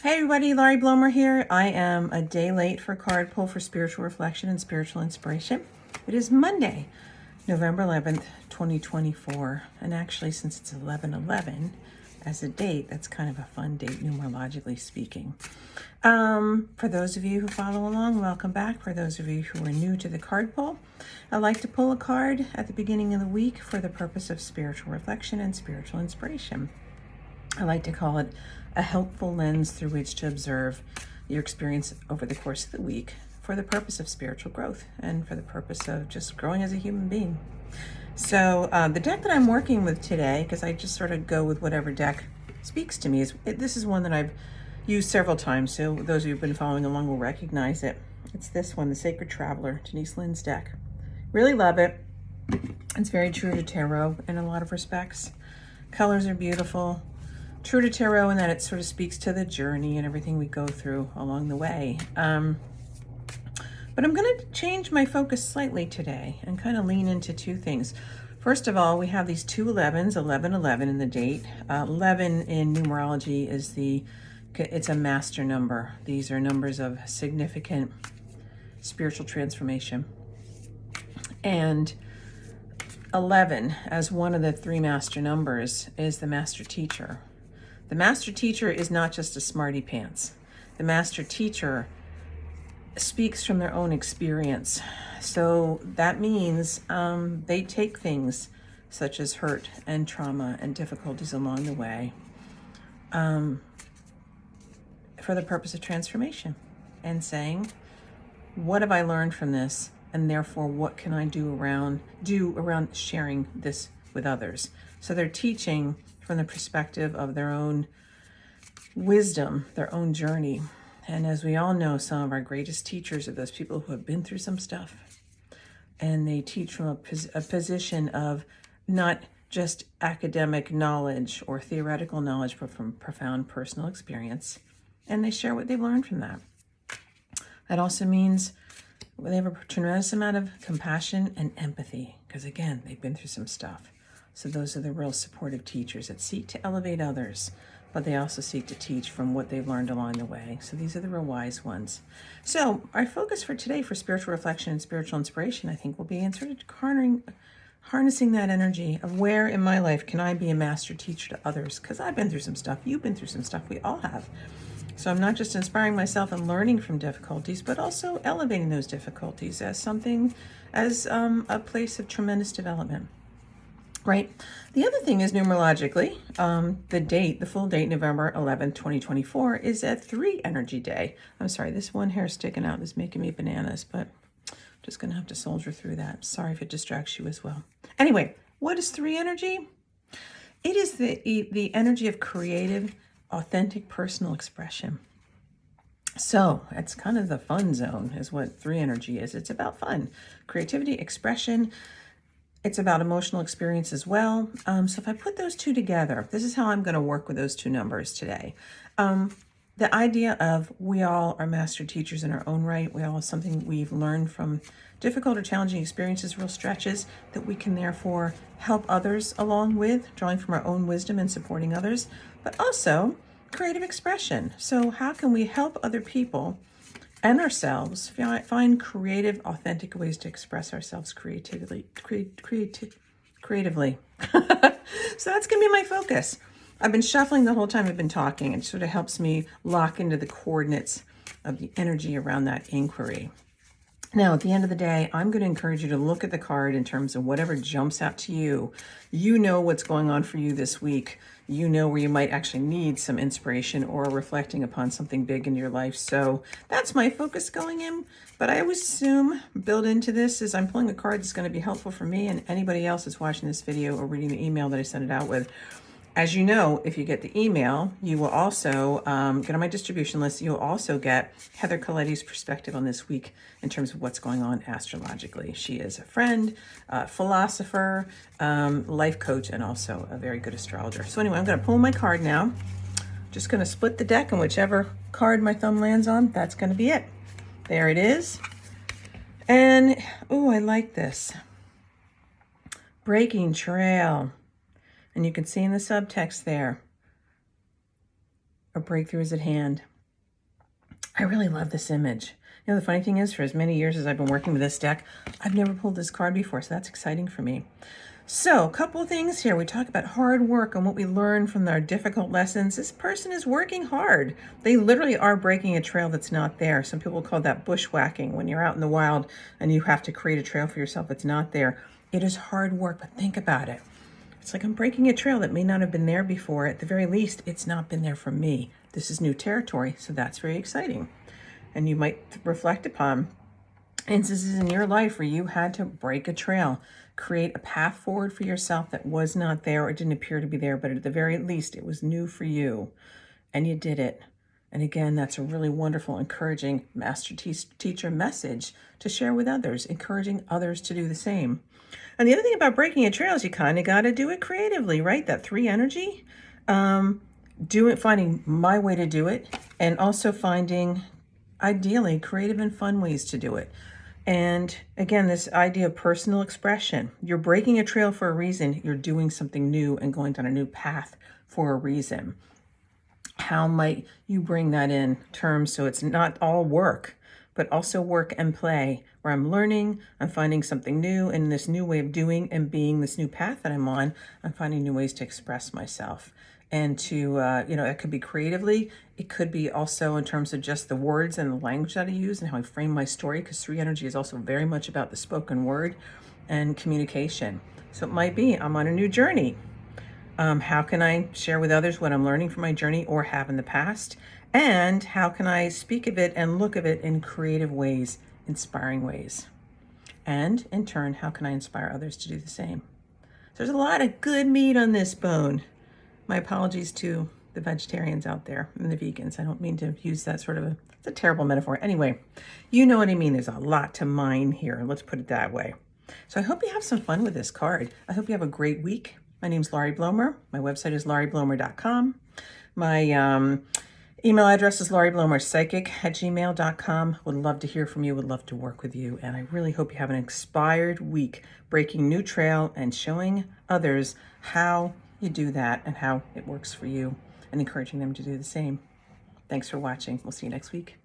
Hey everybody, Laurie Blomer here. I am a day late for card pull for spiritual reflection and spiritual inspiration. It is Monday, November 11th, 2024. And actually, since it's 11/11 as a date, that's kind of a fun date, numerologically speaking. For those of you who follow along, welcome back. For those of you who are new to the card pull, I like to pull a card at the beginning of the week for the purpose of spiritual reflection and spiritual inspiration. I like to call it a helpful lens through which to observe your experience over the course of the week for the purpose of spiritual growth and for the purpose of just growing as a human being. So the deck that I'm working with today, because I just sort of go with whatever deck speaks to me, this is one that I've used several times, so those of you who've been following along will recognize it. It's this one, the Sacred Traveler, Denise Linn's deck. Really love it. It's very true to tarot in a lot of respects. Colors are beautiful. True to tarot in that it sort of speaks to the journey and everything we go through along the way. But I'm going to change my focus slightly today and kind of lean into two things. First of all, we have these two 11s, 11/11 in the date. 11 in numerology it's a master number. These are numbers of significant spiritual transformation. And 11, as one of the three master numbers, is the master teacher. The master teacher is not just a smarty pants. The master teacher speaks from their own experience. So that means they take things such as hurt and trauma and difficulties along the way for the purpose of transformation and saying, what have I learned from this? And therefore, what can I do around sharing this with others? So they're teaching from the perspective of their own wisdom, their own journey. And as we all know, some of our greatest teachers are those people who have been through some stuff. And they teach from a position of not just academic knowledge or theoretical knowledge, but from profound personal experience. And they share what they've learned from that. That also means they have a tremendous amount of compassion and empathy, because again, they've been through some stuff. So those are the real supportive teachers that seek to elevate others, but they also seek to teach from what they've learned along the way. So these are the real wise ones. So our focus for today for spiritual reflection and spiritual inspiration, I think, will be in sort of harnessing that energy of where in my life can I be a master teacher to others? Because I've been through some stuff. You've been through some stuff. We all have. So I'm not just inspiring myself and learning from difficulties, but also elevating those difficulties as a place of tremendous development. Right. The other thing is numerologically, the full date, November 11th, 2024, is a 3 energy day. I'm sorry, this one hair sticking out is making me bananas, but I'm just going to have to soldier through that. Sorry if it distracts you as well. Anyway, what is 3 energy? It is the energy of creative, authentic personal expression. So it's kind of the fun zone is what 3 energy is. It's about fun, creativity, expression. It's about emotional experience as well. So if I put those two together, this is how I'm going to work with those two numbers today. The idea of we all are master teachers in our own right. We all have something we've learned from difficult or challenging experiences, real stretches that we can therefore help others along with, drawing from our own wisdom and supporting others, but also creative expression. So how can we help other people and ourselves find creative, authentic ways to express ourselves creatively. So that's going to be my focus. I've been shuffling the whole time I've been talking. It sort of helps me lock into the coordinates of the energy around that inquiry. Now, at the end of the day, I'm going to encourage you to look at the card in terms of whatever jumps out to you. You know what's going on for you this week. You know where you might actually need some inspiration or reflecting upon something big in your life. So that's my focus going in. But I always assume, build into this, is I'm pulling a card that's going to be helpful for me and anybody else that's watching this video or reading the email that I sent it out with. As you know, if you get the email, you will also get on my distribution list. You'll also get Heather Coletti's perspective on this week in terms of what's going on astrologically. She is a friend, philosopher, life coach, and also a very good astrologer. So anyway, I'm going to pull my card now. Just going to split the deck, and whichever card my thumb lands on, that's going to be it. There it is. And, oh, I like this. Breaking trail. And you can see in the subtext there, or breakthrough is at hand. I really love this image. You know, the funny thing is, for as many years as I've been working with this deck, I've never pulled this card before, so that's exciting for me. So, a couple of things here. We talk about hard work and what we learn from our difficult lessons. This person is working hard. They literally are breaking a trail that's not there. Some people call that bushwhacking, when you're out in the wild and you have to create a trail for yourself that's not there. It is hard work, but think about it. It's like I'm breaking a trail that may not have been there before. At the very least, it's not been there for me. This is new territory, so that's very exciting. And you might reflect upon instances in your life where you had to break a trail, create a path forward for yourself that was not there or didn't appear to be there, but at the very least, it was new for you, and you did it. And again, that's a really wonderful, encouraging master teacher message to share with others, encouraging others to do the same. And the other thing about breaking a trail is you kind of got to do it creatively, right? That 3 energy, finding my way to do it, and also finding, ideally, creative and fun ways to do it. And again, this idea of personal expression. You're breaking a trail for a reason. You're doing something new and going down a new path for a reason. How might you bring that in terms so it's not all work, but also work and play, where I'm learning, I'm finding something new, and this new way of doing and being, this new path that I'm on, I'm finding new ways to express myself. And to, it could be creatively, it could be also in terms of just the words and the language that I use and how I frame my story, because 3 energy is also very much about the spoken word and communication. So it might be, I'm on a new journey. How can I share with others what I'm learning from my journey or have in the past? And how can I speak of it and look of it in creative ways, inspiring ways? And in turn, how can I inspire others to do the same? There's a lot of good meat on this bone. My apologies to the vegetarians out there and the vegans. I don't mean to use that it's a terrible metaphor. Anyway, you know what I mean. There's a lot to mine here. Let's put it that way. So I hope you have some fun with this card. I hope you have a great week. My name's Laurie Blomer. My website is laurieblomer.com. My email address is laurieblomerpsychic@gmail.com. Would love to hear from you. Would love to work with you. And I really hope you have an inspired week, breaking new trail and showing others how you do that and how it works for you, and encouraging them to do the same. Thanks for watching. We'll see you next week.